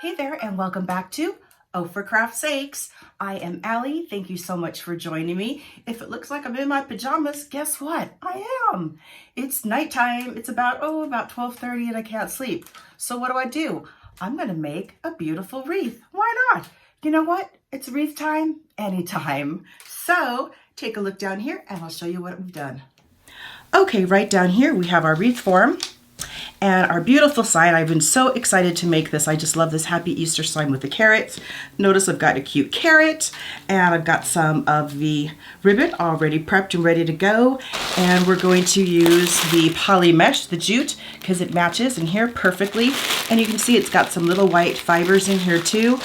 Hey there, and welcome back to Oh For Craft's Sakes. I am Allie. Thank you so much for joining me. If it looks like I'm in my pajamas, guess what? I am. It's nighttime. It's about 12:30 and I can't sleep. So what do? I'm going to make a beautiful wreath. Why not? You know what? It's wreath time anytime. So take a look down here and I'll show you what we've done. Okay, right down here we have our wreath form. And our beautiful sign. I've been so excited to make this. I just love this Happy Easter sign with the carrots. Notice I've got a cute carrot and I've got some of the ribbon already prepped and ready to go. And we're going to use the poly mesh, the jute, because it matches in here perfectly. And you can see it's got some little white fibers in here too.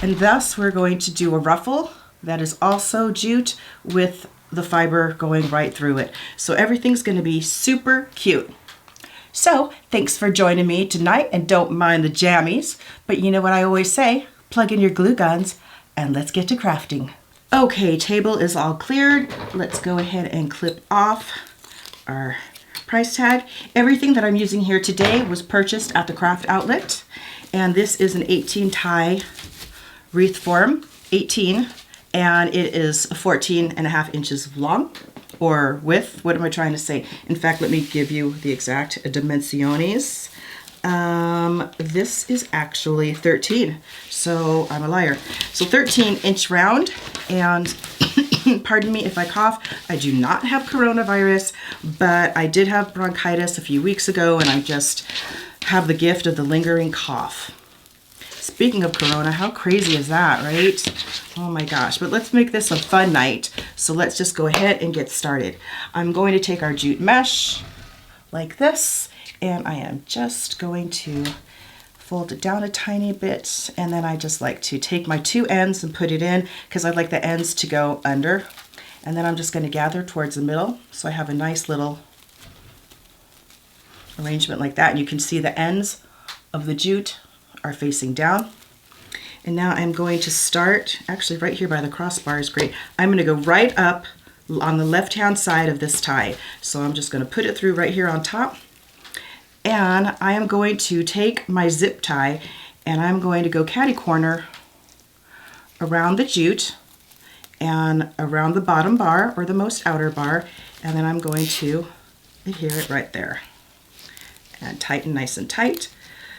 And thus we're going to do a ruffle that is also jute with the fiber going right through it. So everything's going to be super cute. So, thanks for joining me tonight, and don't mind the jammies, but you know what I always say, plug in your glue guns, and let's get to crafting. Okay, table is all cleared. Let's go ahead and clip off our price tag. Everything that I'm using here today was purchased at the craft outlet, and this is an 18 tie wreath form, 18, and it is 14.5 inches long. Or width, what am I trying to say? In fact, let me give you the exact dimensiones. This is actually 13, so I'm a liar. So 13-inch round, and pardon me if I cough, I do not have coronavirus, but I did have bronchitis a few weeks ago, and I just have the gift of the lingering cough. Speaking of corona, how crazy is that, right? Oh my gosh, but let's make this a fun night. So let's just go ahead and get started. I'm going to take our jute mesh like this, and I am just going to fold it down a tiny bit, and then I just like to take my two ends and put it in because I like the ends to go under. And then I'm just going to gather towards the middle so I have a nice little arrangement like that. And you can see the ends of the jute are facing down. And now I'm going to start, actually right here by the crossbar is great. I'm going to go right up on the left hand side of this tie. So I'm just going to put it through right here on top. And I am going to take my zip tie and I'm going to go catty corner around the jute and around the bottom bar or the most outer bar. And then I'm going to adhere it right there and tighten nice and tight.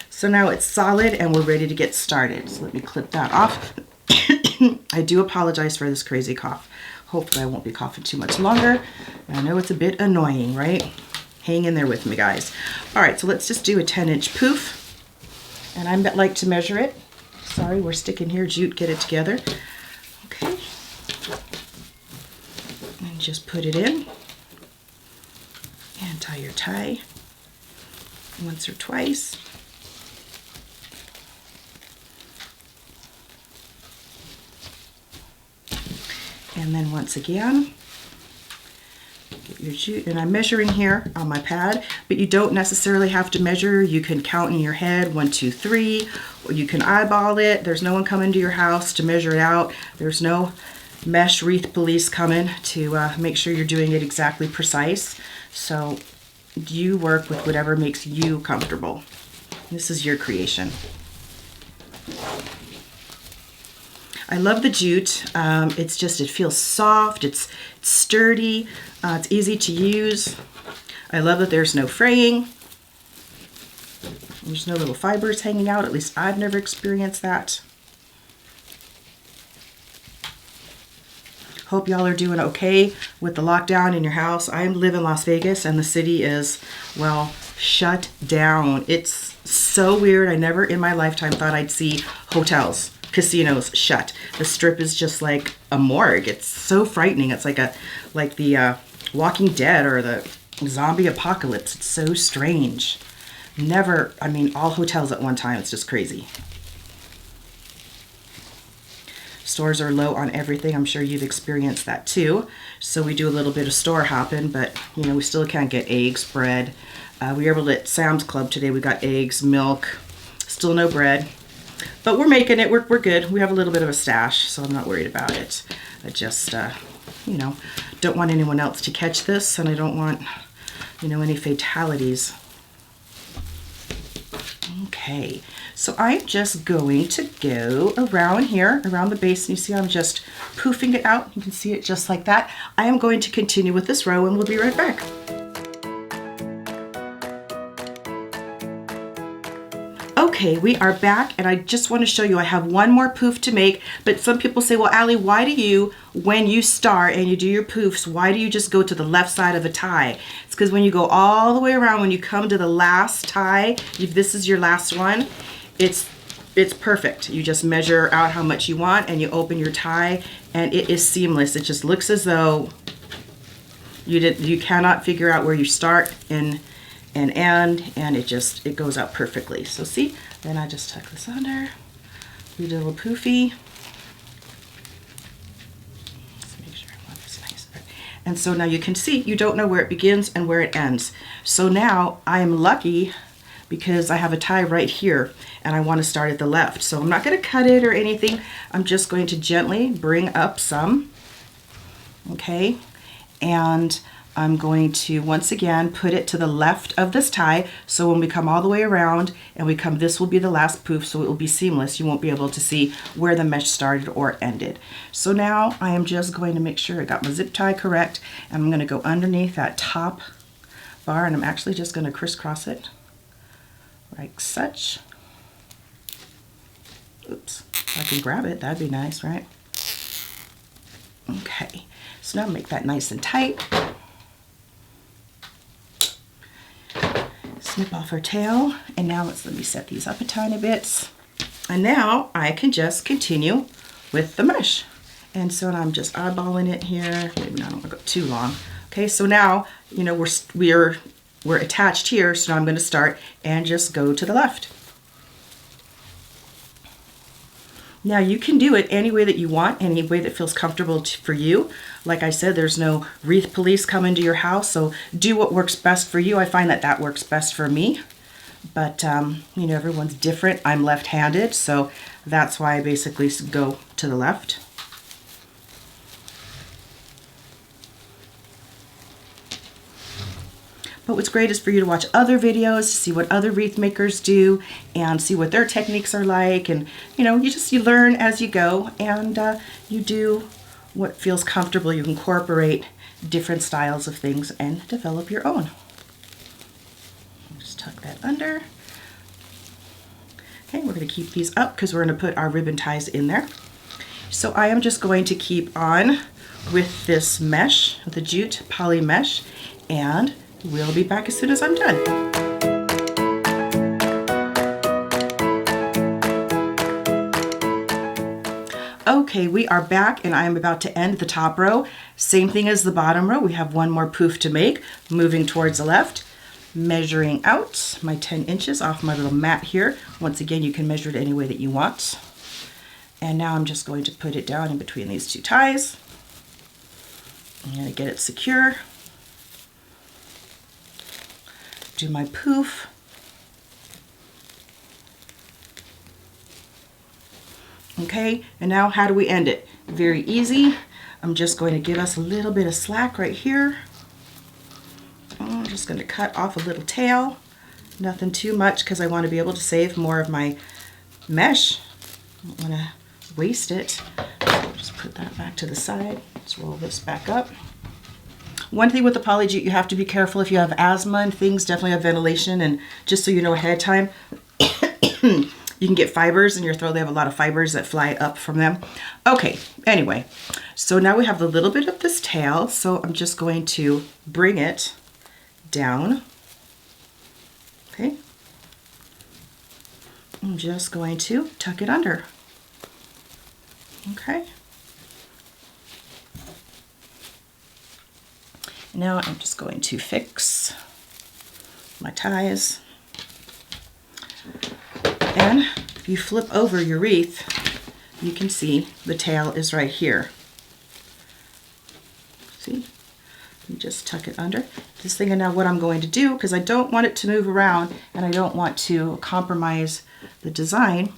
So now it's solid and we're ready to get started. So let me clip that off. I do apologize for this crazy cough. Hopefully I won't be coughing too much longer. I know it's a bit annoying, right? Hang in there with me, guys. All right, so let's just do a 10-inch poof. And I like to measure it. Sorry, we're sticking here. Jute, get it together. Okay. And just put it in. And tie your tie once or twice. And then once again, get your jute, and I'm measuring here on my pad, but you don't necessarily have to measure. You can count in your head, 1, 2, 3, or you can eyeball it. There's no one coming to your house to measure it out. There's no mesh wreath police coming to make sure you're doing it exactly precise. So you work with whatever makes you comfortable. This is your creation. I love the jute. It's just, it feels soft, it's sturdy, it's easy to use. I love that there's no fraying. There's no little fibers hanging out, at least I've never experienced that. Hope y'all are doing okay with the lockdown in your house. I live in Las Vegas and the city is, well, shut down. It's so weird. I never in my lifetime thought I'd see hotels, casinos shut. The strip is just like a morgue. It's so frightening. It's like the Walking Dead or the zombie apocalypse. It's so strange. Never, I mean, all hotels at one time. It's just crazy. Stores are low on everything. I'm sure you've experienced that too. So we do a little bit of store hopping, but you know, we still can't get eggs, bread. We were able to at Sam's Club today. We got eggs, milk, still no bread. But we're making it. We're good. We have a little bit of a stash, so I'm not worried about it. I just, you know, don't want anyone else to catch this, and I don't want, you know, any fatalities. Okay. Okay, so I'm just going to go around here, around the base, and you see I'm just poofing it out. You can see it just like that. I am going to continue with this row and we'll be right back. Okay, we are back, and I just want to show you I have one more poof to make, but some people say, well, Allie, why do you, when you start and you do your poofs, why do you just go to the left side of a tie? It's because when you go all the way around, when you come to the last tie, if this is your last one, it's perfect. You just measure out how much you want and you open your tie, and it is seamless. It just looks as though you cannot figure out where you start and end, and it goes out perfectly. So see, then I just tuck this under, we do a little poofy. Let's make sure I want this nice. And so now you can see, you don't know where it begins and where it ends. So now I am lucky because I have a tie right here and I want to start at the left. So I'm not going to cut it or anything. I'm just going to gently bring up some, okay? And I'm going to, once again, put it to the left of this tie, so when we come all the way around and we come, this will be the last poof, so it will be seamless. You won't be able to see where the mesh started or ended. So now I am just going to make sure I got my zip tie correct, and I'm going to go underneath that top bar, and I'm actually just going to crisscross it like such. Oops, if I can grab it, that'd be nice, right? Okay, so now make that nice and tight. Snip off her tail, and now let me set these up a tiny bit. And now I can just continue with the mesh. And so I'm just eyeballing it here. Maybe I don't want to go too long. Okay, so now, you know, we're attached here, so now I'm going to start and just go to the left. Now you can do it any way that you want, any way that feels comfortable for you. Like I said, there's no wreath police coming to your house, so do what works best for you. I find that works best for me, but you know, everyone's different. I'm left-handed, so that's why I basically go to the left. But what's great is for you to watch other videos, to see what other wreath makers do and see what their techniques are like. And you know, you learn as you go, and you do what feels comfortable. You incorporate different styles of things and develop your own. Just tuck that under. Okay, we're going to keep these up because we're going to put our ribbon ties in there. So I am just going to keep on with this mesh, the jute poly mesh, and we'll be back as soon as I'm done. Okay, we are back, and I am about to end the top row. Same thing as the bottom row. We have one more poof to make, moving towards the left, measuring out my 10 inches off my little mat here. Once again, you can measure it any way that you want. And now I'm just going to put it down in between these two ties. I'm going to get it secure. Do my poof. Okay, and now how do we end it? Very easy. I'm just going to give us a little bit of slack right here. I'm just going to cut off a little tail. Nothing too much because I want to be able to save more of my mesh. I don't want to waste it. Just put that back to the side. Let's roll this back up. One thing with the poly jute, you have to be careful if you have asthma and things, definitely have ventilation, and just so you know ahead of time, you can get fibers in your throat. They have a lot of fibers that fly up from them. Okay, anyway, so now we have a little bit of this tail, so I'm just going to bring it down. Okay. I'm just going to tuck it under. Okay. Now I'm just going to fix my ties. And if you flip over your wreath, you can see the tail is right here. See? You just tuck it under. Just thinking now what I'm going to do, because I don't want it to move around and I don't want to compromise the design,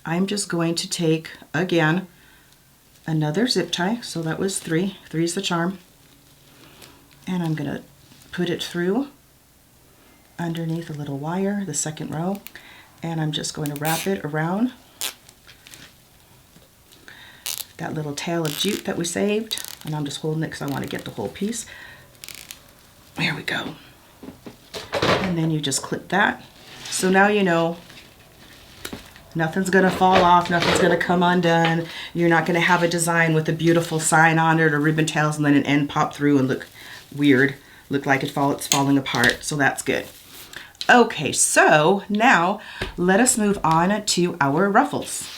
I'm just going to take, again, another zip tie. So that was 3. 3 is the charm. And I'm going to put it through underneath a little wire, the second row, and I'm just going to wrap it around that little tail of jute that we saved, and I'm just holding it because I want to get the whole piece. There we go. And then you just clip that. So now you know nothing's gonna fall off, nothing's gonna come undone. You're not gonna have a design with a beautiful sign on it or ribbon tails and then an end pop through and look weird, look like it's falling apart. So that's good. Okay, so now let us move on to our ruffles.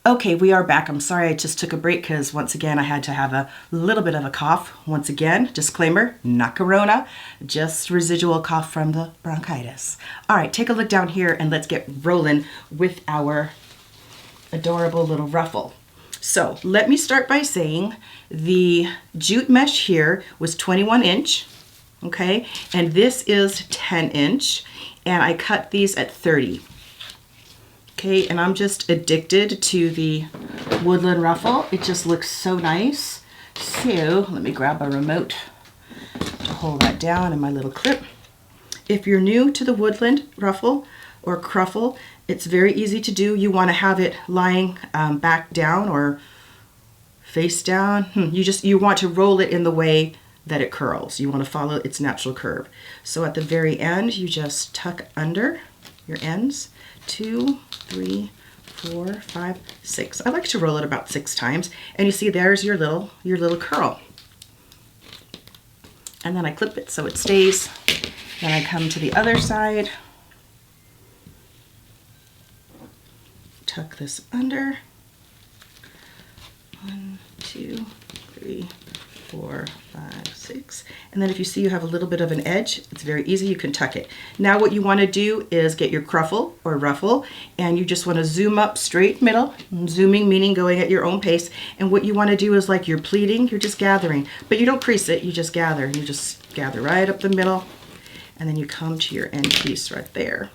Okay, we are back. I'm sorry I just took a break because once again I had to have a little bit of a cough. Once again, disclaimer, not corona, just residual cough from the bronchitis. All right, take a look down here and let's get rolling with our adorable little ruffle. So let me start by saying the jute mesh here was 21 inch, okay? And this is 10 inch, and I cut these at 30. Okay, and I'm just addicted to the woodland ruffle. It just looks so nice. So let me grab a remote to hold that down and my little clip. If you're new to the woodland ruffle or cruffle, it's very easy to do. You want to have it lying back down or face down. You want to roll it in the way that it curls. You want to follow its natural curve. So at the very end, you just tuck under your ends. 2, 3, 4, 5, 6. I like to roll it about 6 times, and you see there's your little curl. And then I clip it so it stays. Then I come to the other side, tuck this under. 1, 2, 3, 4, 5, 6. And then if you see you have a little bit of an edge, it's very easy, you can tuck it. Now what you want to do is get your cruffle or ruffle, and you just want to zoom up straight middle. Zooming meaning going at your own pace. And what you want to do is like you're pleating, you're just gathering. But you don't crease it, you just gather. You just gather right up the middle, and then you come to your end piece right there.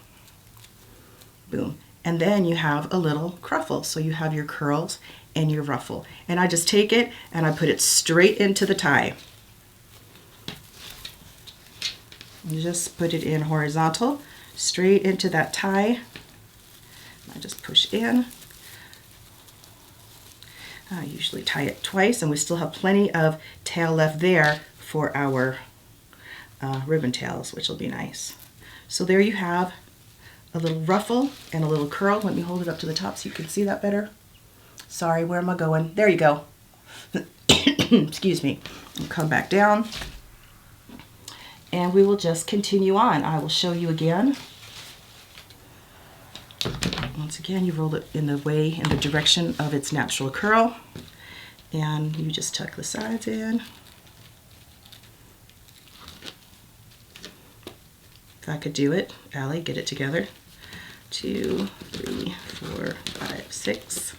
Boom. And then you have a little cruffle. So you have your curls and your ruffle. And I just take it and I put it straight into the tie. You just put it in horizontal, straight into that tie. I just push in. I usually tie it twice, and we still have plenty of tail left there for our ribbon tails, which will be nice. So there you have a little ruffle and a little curl. Let me hold it up to the top so you can see that better. Sorry, where am I going? There you go. Excuse me. I'll come back down, and we will just continue on. I will show you again. Once again, you roll it in the direction of its natural curl, and you just tuck the sides in. If I could do it, Allie, get it together. 2, 3, 4, 5, 6.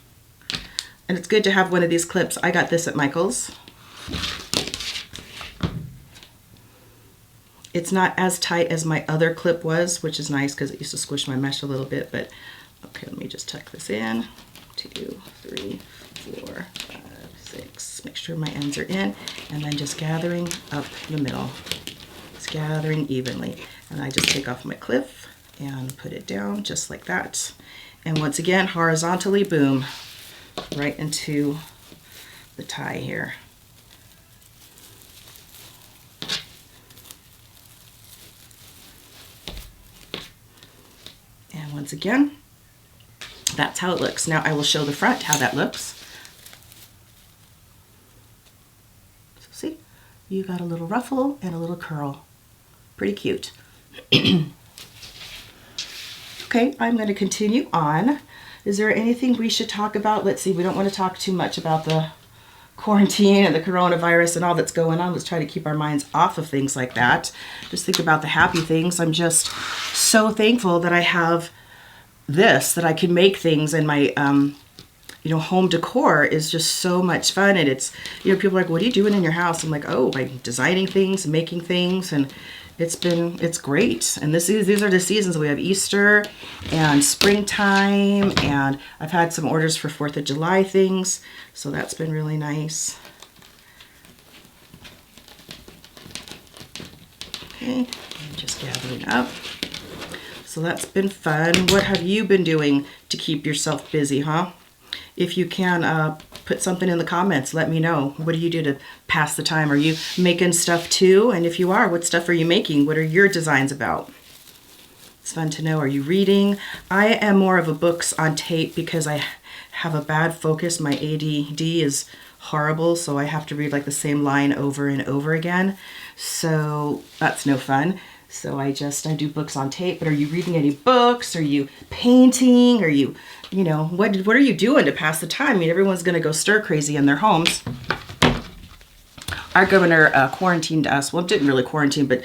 And it's good to have one of these clips. I got this at Michael's. It's not as tight as my other clip was, which is nice because it used to squish my mesh a little bit. But okay, let me just tuck this in. 2, 3, 4, 5, 6. Make sure my ends are in, and then just gathering up the middle. It's gathering evenly. And I just take off my clip and put it down just like that. And once again, horizontally, boom, right into the tie here. And once again, that's how it looks. Now I will show the front how that looks. So see, you got a little ruffle and a little curl. Pretty cute. Okay, I'm going to continue on. Is there anything we should talk about? Let's see, we don't want to talk too much about the quarantine and the coronavirus and all that's going on. Let's try to keep our minds off of things like that. Just think about the happy things. I'm just so thankful that I have this, that I can make things, and my home decor is just so much fun. And it's, people are like, what are you doing in your house? I'm like, oh, I'm designing things and making things, and it's great. And these are the seasons. We have Easter and springtime, and I've had some orders for 4th of July things, so that's been really nice. Okay, I'm just gathering up. So that's been fun. What have you been doing to keep yourself busy, huh? If you can, put something in the comments. Let me know. What do you do to pass the time? Are you making stuff too? And if you are, what stuff are you making? What are your designs about? It's fun to know. Are you reading? I am more of a books on tape because I have a bad focus. My ADD is horrible, so I have to read like the same line over and over again. So that's no fun. So I do books on tape. But are you reading any books? Are you painting? Are you, what are you doing to pass the time? I mean, everyone's going to go stir crazy in their homes. Our governor quarantined us. Well, didn't really quarantine, but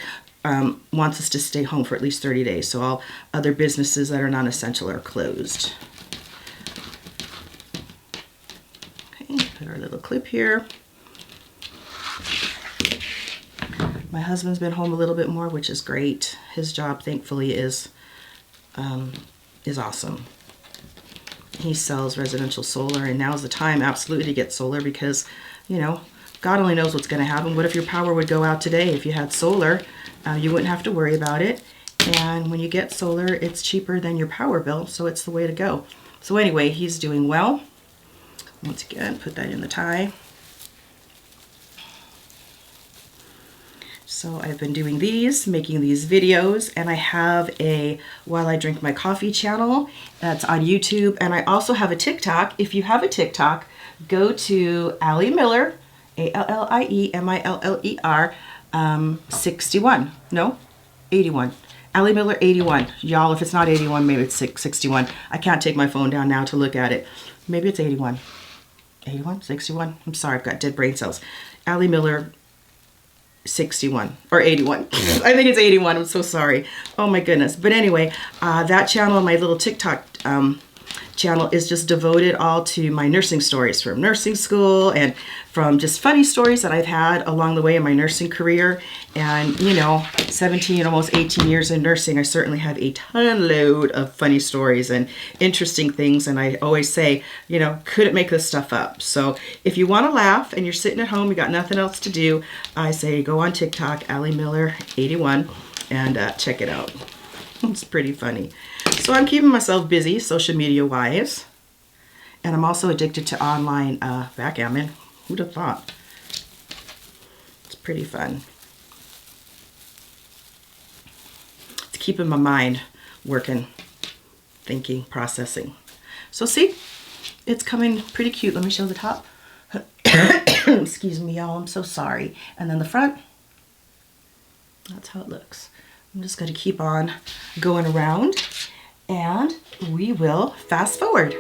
wants us to stay home for at least 30 days. So all other businesses that are non-essential are closed. Okay, put our little clip here. My husband's been home a little bit more, which is great. His job, thankfully, is awesome. He sells residential solar, and now's the time absolutely to get solar because, God only knows what's going to happen. What if your power would go out today? If you had solar, you wouldn't have to worry about it. And when you get solar, it's cheaper than your power bill, so it's the way to go. So anyway, he's doing well. Once again, put that in the tie. So I've been doing these, making these videos, and I have a While I Drink My Coffee channel that's on YouTube, and I also have a TikTok. If you have a TikTok, go to Allie Miller, ALLIEMILLER, 61. No, 81. Allie Miller 81. Y'all, if it's not 81, maybe it's 61. I can't take my phone down now to look at it. Maybe it's 81. 81? 61? I'm sorry, I've got dead brain cells. Allie Miller 61 or 81. I think it's 81. I'm so sorry. Oh my goodness. But anyway, that channel, my little TikTok channel, is just devoted all to my nursing stories from nursing school and from just funny stories that I've had along the way in my nursing career. And 17, almost 18 years in nursing, I certainly have a ton load of funny stories and interesting things. And I always say, couldn't make this stuff up. So if you want to laugh and you're sitting at home, you got nothing else to do, I say go on TikTok, Allie Miller 81, and check it out. It's pretty funny. So I'm keeping myself busy social media wise. And I'm also addicted to online backgammon. Who'd have thought? It's pretty fun. It's keeping my mind working, thinking, processing. So see, it's coming pretty cute. Let me show the top. Excuse me, y'all. I'm so sorry. And then the front. That's how it looks. I'm just going to keep on going around, and we will fast forward.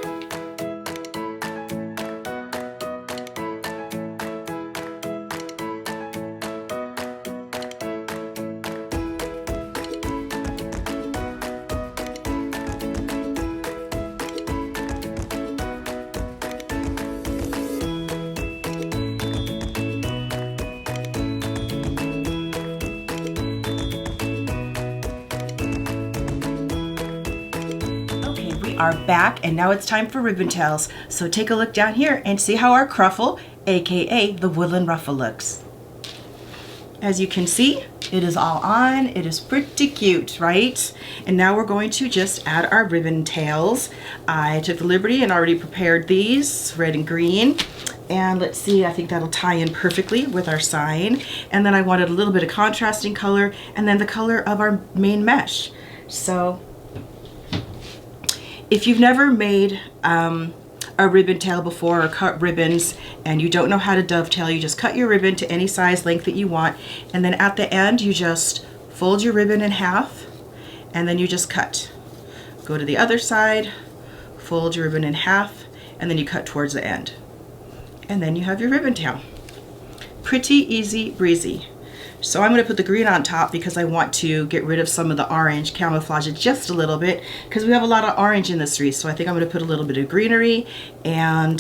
Are back, and now it's time for ribbon tails. So take a look down here and see how our cruffle, aka the woolen ruffle, looks. As you can see, it is all on. It is pretty cute, right? And now we're going to just add our ribbon tails. I took the liberty and already prepared these, red and green. And let's see, I think that'll tie in perfectly with our sign. And then I wanted a little bit of contrasting color, and then the color of our main mesh. So if you've never made a ribbon tail before or cut ribbons and you don't know how to dovetail, you just cut your ribbon to any size length that you want, and then at the end you just fold your ribbon in half and then you just cut. Go to the other side, fold your ribbon in half, and then you cut towards the end. And then you have your ribbon tail. Pretty easy breezy. So I'm going to put the green on top because I want to get rid of some of the orange, camouflage it just a little bit, because we have a lot of orange in this wreath. So I think I'm going to put a little bit of greenery, and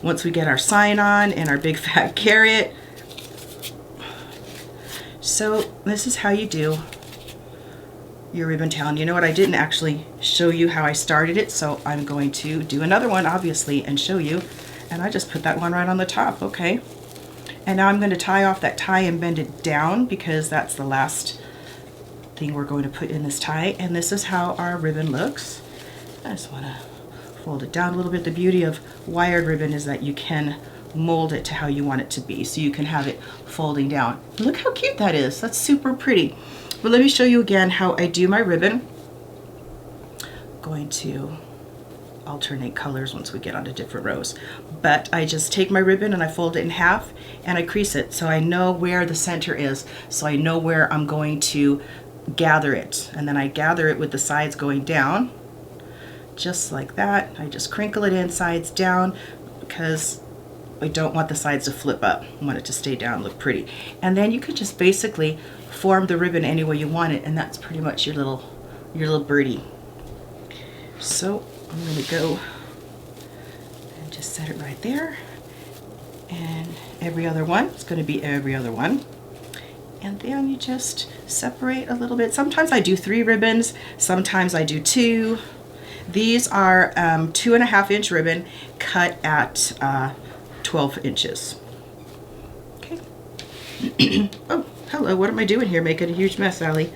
once we get our sign on and our big fat carrot. So this is how you do your ribbon tail. And you know what, I didn't actually show you how I started it, so I'm going to do another one obviously and show you. And I just put that one right on the top. Okay. And now I'm going to tie off that tie and bend it down because that's the last thing we're going to put in this tie. And this is how our ribbon looks. I just want to fold it down a little bit. The beauty of wired ribbon is that you can mold it to how you want it to be. So you can have it folding down. Look how cute that is. That's super pretty. But let me show you again how I do my ribbon. I'm going to alternate colors once we get onto different rows. But I just take my ribbon and I fold it in half and I crease it so I know where the center is, so I know where I'm going to gather it. And then I gather it with the sides going down, just like that. I just crinkle it in sides down because I don't want the sides to flip up. I want it to stay down, look pretty. And then you can just basically form the ribbon any way you want it, and that's pretty much your little birdie. So I'm going to go and just set it right there. And every other one, it's going to be every other one. And then you just separate a little bit. Sometimes I do 3 ribbons, sometimes I do 2. These are 2.5 inch ribbon cut at 12 inches. Okay. Oh, hello, what am I doing here? Making a huge mess, Allie.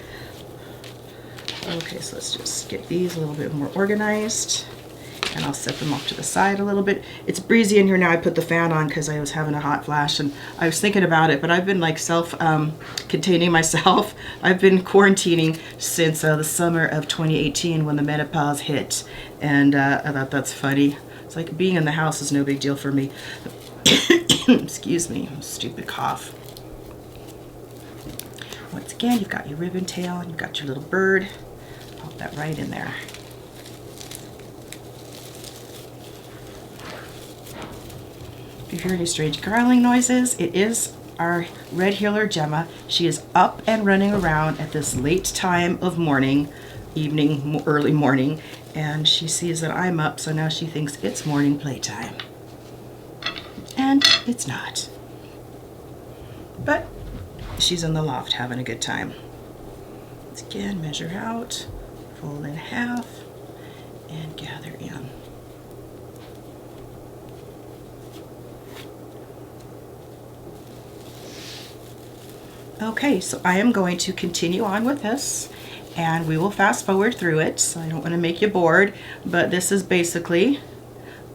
Okay, so let's just get these a little bit more organized. And I'll set them off to the side a little bit. It's breezy in here now. I put the fan on because I was having a hot flash and I was thinking about it, but I've been like containing myself. I've been quarantining since the summer of 2018 when the menopause hit, and I thought that's funny. It's like being in the house is no big deal for me. Excuse me, stupid cough. Once again, you've got your ribbon tail and you've got your little bird. Pop that right in there. If you hear any strange growling noises, it is our red heeler Gemma. She is up and running around at this late time of morning, evening, early morning, and she sees that I'm up, so now she thinks it's morning playtime. And it's not. But she's in the loft having a good time. Once again, measure out, fold in half, and gather in. Okay, so I am going to continue on with this, and we will fast forward through it. So I don't want to make you bored, but this is basically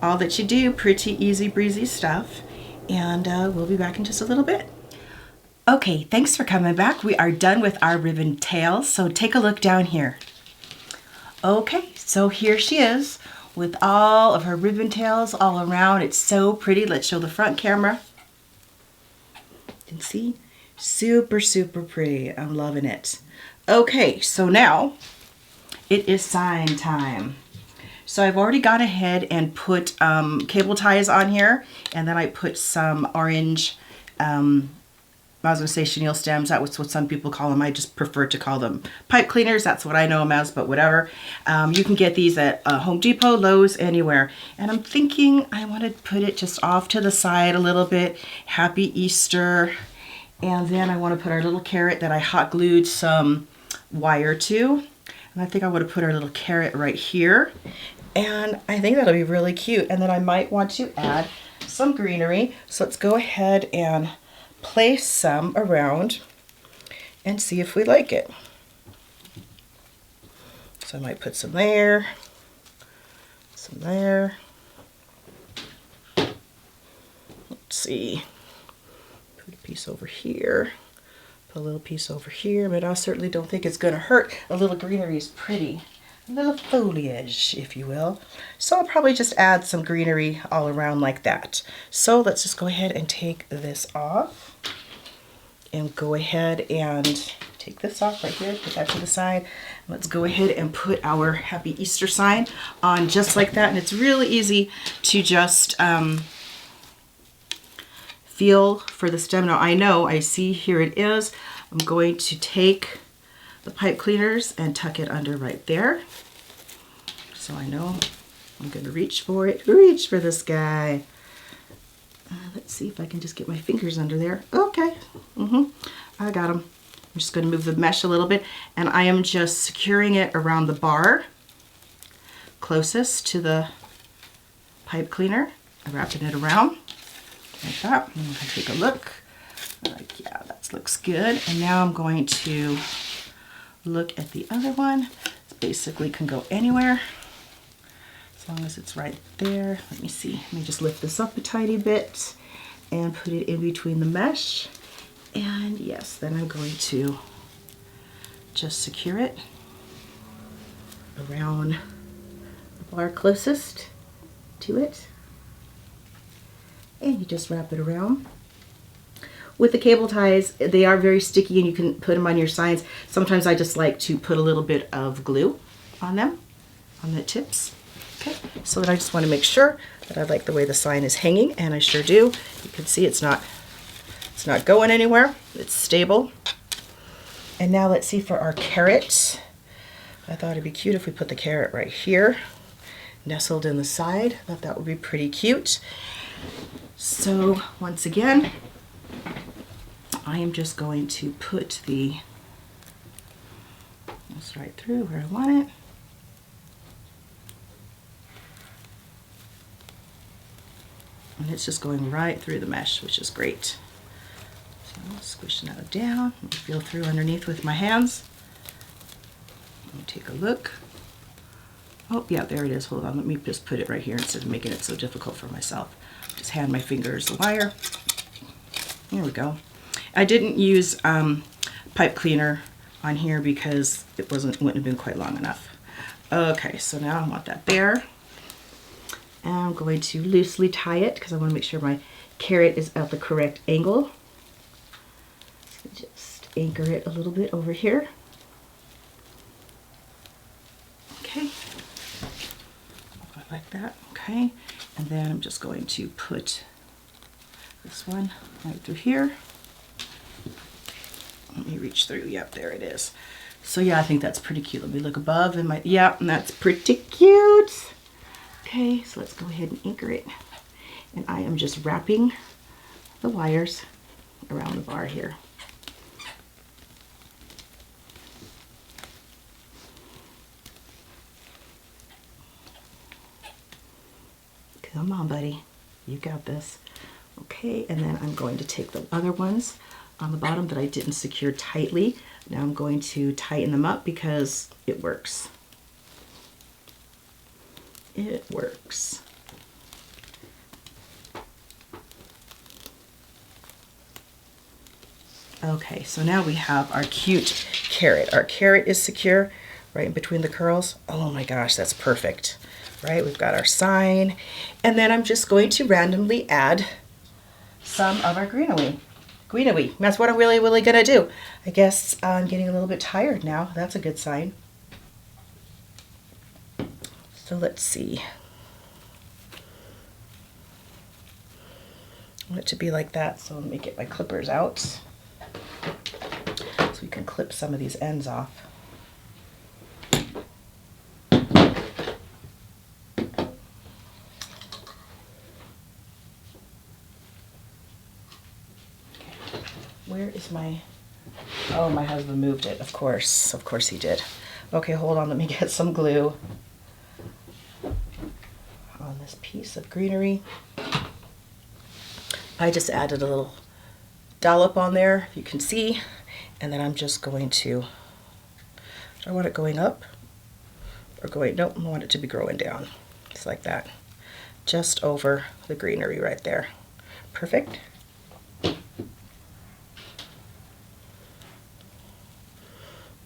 all that you do. Pretty easy breezy stuff, and we'll be back in just a little bit. Okay, thanks for coming back. We are done with our ribbon tail, so take a look down here. Okay, so here she is with all of her ribbon tails all around. It's so pretty. Let's show the front camera. You can see. Super, super pretty. I'm loving it. Okay, so now it is sign time. So I've already gone ahead and put cable ties on here, and then I put some orange, I was going to say chenille stems. That was what some people call them. I just prefer to call them pipe cleaners. That's what I know them as, but whatever. You can get these at Home Depot, Lowe's, anywhere. And I'm thinking I want to put it just off to the side a little bit. Happy Easter. And then I want to put our little carrot that I hot glued some wire to. And I think I want to put our little carrot right here. And I think that'll be really cute. And then I might want to add some greenery. So let's go ahead and place some around and see if we like it. So I might put some there, some there. Let's see. Put a piece over here, put a little piece over here, but I certainly don't think it's going to hurt. A little greenery is pretty. A little foliage, if you will. So I'll probably just add some greenery all around like that. So let's just go ahead and take this off. And go ahead and take this off right here, put that to the side. Let's go ahead and put our Happy Easter sign on just like that. And it's really easy to just feel for the stem. Now I see here it is. I'm going to take the pipe cleaners and tuck it under right there. So I know I'm going to reach for it. Reach for this guy. Let's see if I can just get my fingers under there. Okay. I got them. I'm just going to move the mesh a little bit, and I am just securing it around the bar closest to the pipe cleaner. I'm wrapping it around like that. I'm going to take a look. Like, yeah, that looks good. And now I'm going to look at the other one. It basically can go anywhere as long as it's right there. Let me see. Let me just lift this up a tiny bit and put it in between the mesh. And yes, then I'm going to just secure it around the bar closest to it. And you just wrap it around. With the cable ties, they are very sticky and you can put them on your signs. Sometimes I just like to put a little bit of glue on them, on the tips. Okay, so then I just want to make sure that I like the way the sign is hanging, and I sure do. You can see it's not going anywhere. It's stable. And now let's see for our carrot. I thought it'd be cute if we put the carrot right here, nestled in the side. I thought that would be pretty cute. So once again, I am just going to put this right through where I want it. And it's just going right through the mesh, which is great. So I'll squish that down and feel through underneath with my hands. Let me take a look. Oh, yeah, there it is. Hold on, let me just put it right here instead of making it so difficult for myself. Just hand my fingers the wire. There we go. I didn't use pipe cleaner on here because it wouldn't have been quite long enough. Okay, so now I want that there. And I'm going to loosely tie it because I want to make sure my carrot is at the correct angle. So just anchor it a little bit over here. Okay, like that. Okay, and then I'm just going to put this one right through here. Let me reach through. Yep, there it is. So yeah, I think that's pretty cute. Let me look above and and that's pretty cute. Okay, so let's go ahead and anchor it. And I am just wrapping the wires around the bar here. Come on, buddy. You got this. Okay, and then I'm going to take the other ones on the bottom that I didn't secure tightly. Now I'm going to tighten them up because it works. It works. Okay, so now we have our cute carrot. Our carrot is secure right in between the curls. Oh my gosh, that's perfect. Right, we've got our sign. And then I'm just going to randomly add some of our greenery. That's what I'm really gonna do. I guess I'm getting a little bit tired now. That's a good sign. So let's see. I want it to be like that, so let me get my clippers out so we can clip some of these ends off. Where is my, oh, my husband moved it, of course he did. Okay, hold on, let me get some glue on this piece of greenery. I just added a little dollop on there, you can see, and then I'm just going to, do I want it going up or going, nope, I want it to be growing down, just like that, just over the greenery right there. Perfect.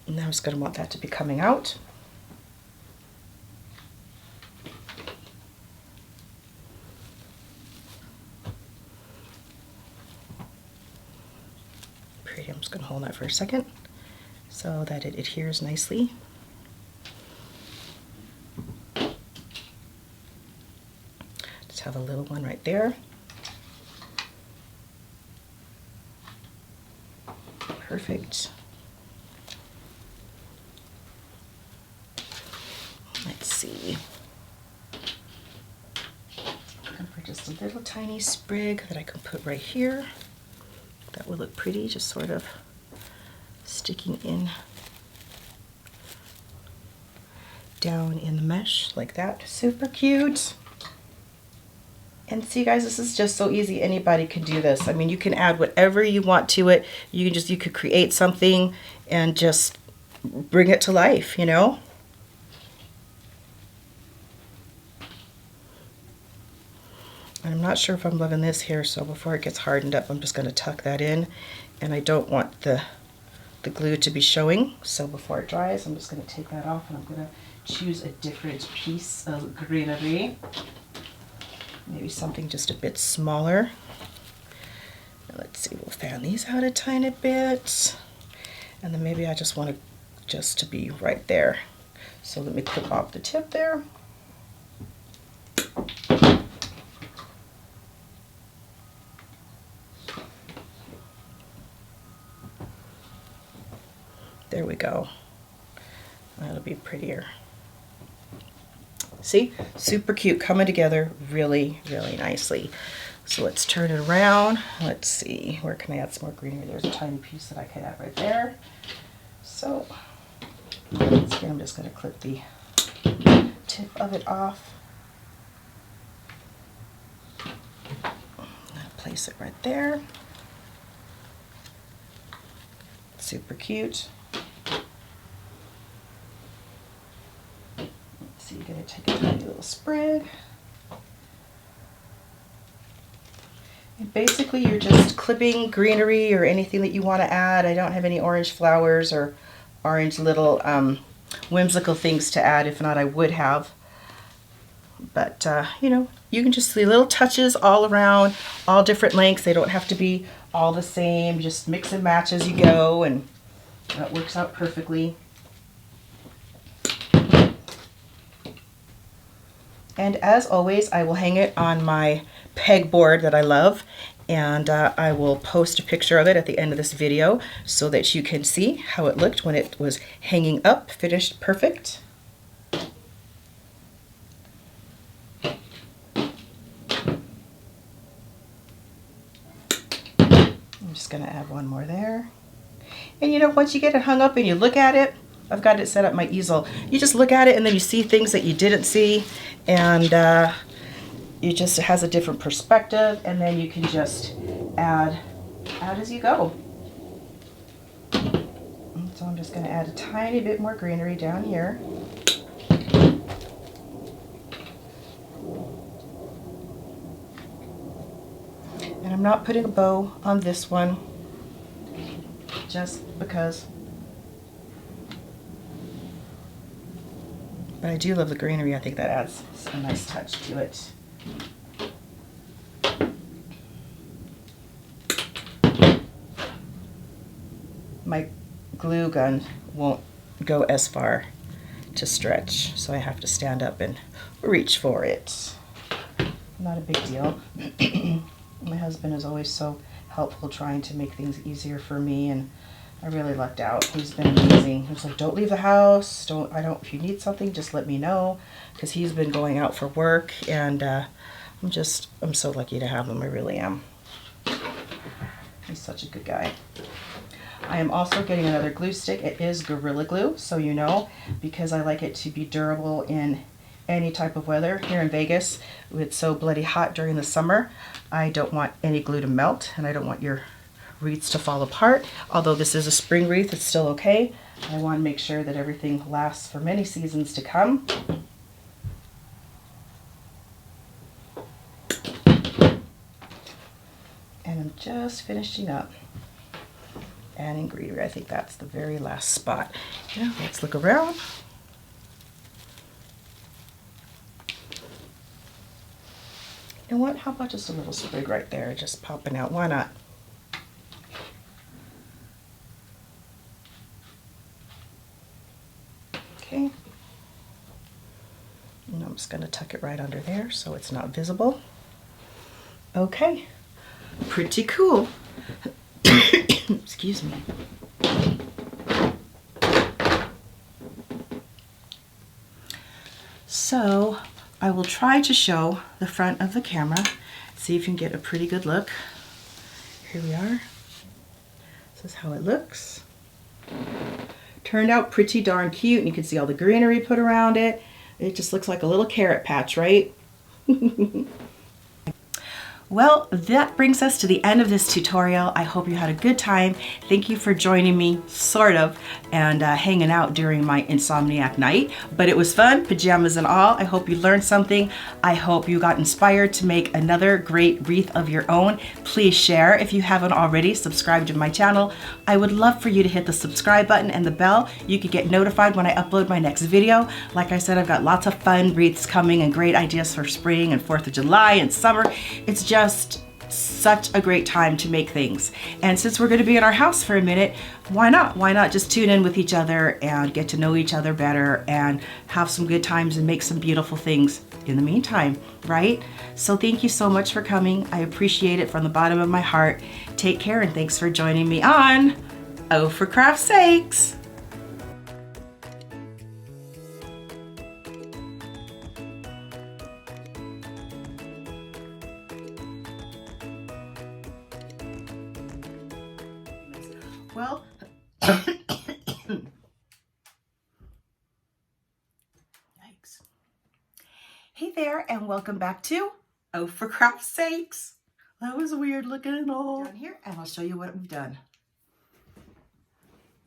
Now I'm just going to want that to be coming out. Pretty. I'm just going to hold that for a second so that it adheres nicely. Just have a little one right there. Perfect. Let's see. I'm going for just a little tiny sprig that I can put right here. That would look pretty, just sort of sticking in down in the mesh like that. Super cute. And see, guys, this is just so easy. Anybody can do this. I mean, you can add whatever you want to it. You could create something and just bring it to life, you know. And I'm not sure if I'm loving this here, so before it gets hardened up, I'm just going to tuck that in. And I don't want the glue to be showing, so before it dries, I'm just going to take that off, and I'm going to choose a different piece of greenery. Maybe something just a bit smaller. Let's see, we'll fan these out a tiny bit. And then maybe I just want it just to be right there. So let me clip off the tip there. There we go. That'll be prettier. See? Super cute, coming together really, really nicely. So let's turn it around. Let's see, where can I add some more greenery? There's a tiny piece that I could add right there. So let's see, I'm just going to clip the tip of it off. Place it right there. Super cute. So you're going to take a tiny little sprig. And basically you're just clipping greenery or anything that you want to add. I don't have any orange flowers or orange little whimsical things to add. If not, I would have. But, you know, you can just see little touches all around, all different lengths. They don't have to be all the same. Just mix and match as you go, and that works out perfectly. And as always, I will hang it on my pegboard that I love, and I will post a picture of it at the end of this video so that you can see how it looked when it was hanging up, finished perfect. I'm just going to add one more there. And you know, once you get it hung up and you look at it, I've got it set up my easel. You just look at it and then you see things that you didn't see, and it just has a different perspective, and then you can just add as you go. And so I'm just going to add a tiny bit more greenery down here. And I'm not putting a bow on this one just because. But I do love the greenery. I think that adds a nice touch to it. My glue gun won't go as far to stretch, so I have to stand up and reach for it. Not a big deal. My husband is always so helpful trying to make things easier for me, and I really lucked out. He's been amazing. He's like, don't leave the house. If you need something, just let me know, because he's been going out for work, and I'm so lucky to have him. I really am. He's such a good guy. I am also getting another glue stick. It is Gorilla Glue, so you know, because I like it to be durable in any type of weather. Here in Vegas, it's so bloody hot during the summer. I don't want any glue to melt, and I don't want your wreaths to fall apart. Although this is a spring wreath, it's still okay. I want to make sure that everything lasts for many seasons to come. And I'm just finishing up adding greenery. I think that's the very last spot. Yeah, let's look around. You know what? How about just a little sprig right there, just popping out? Why not? Okay. And I'm just going to tuck it right under there so it's not visible. Okay. Pretty cool. Excuse me. So I will try to show the front of the camera, see if you can get a pretty good look. Here we are. This is how it looks. Turned out pretty darn cute, and you can see all the greenery put around it. It just looks like a little carrot patch, right? Well, that brings us to the end of this tutorial. I hope you had a good time. Thank you for joining me, sort of, and hanging out during my insomniac night. But it was fun, pajamas and all. I hope you learned something. I hope you got inspired to make another great wreath of your own. Please share if you haven't already. Subscribe to my channel. I would love for you to hit the subscribe button and the bell. You can get notified when I upload my next video. Like I said, I've got lots of fun wreaths coming and great ideas for spring and 4th of July and summer. It's just such a great time to make things. And since we're going to be in our house for a minute, why not? Why not just tune in with each other and get to know each other better and have some good times and make some beautiful things in the meantime, right? So thank you so much for coming. I appreciate it from the bottom of my heart. Take care and thanks for joining me on Oh For Craft's Sakes. Well, yikes. Hey there, and welcome back to Oh For Craft's Sakes. That was weird looking and all. Down here, and I'll show you what we've done.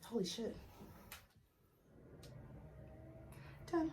Holy shit. Done.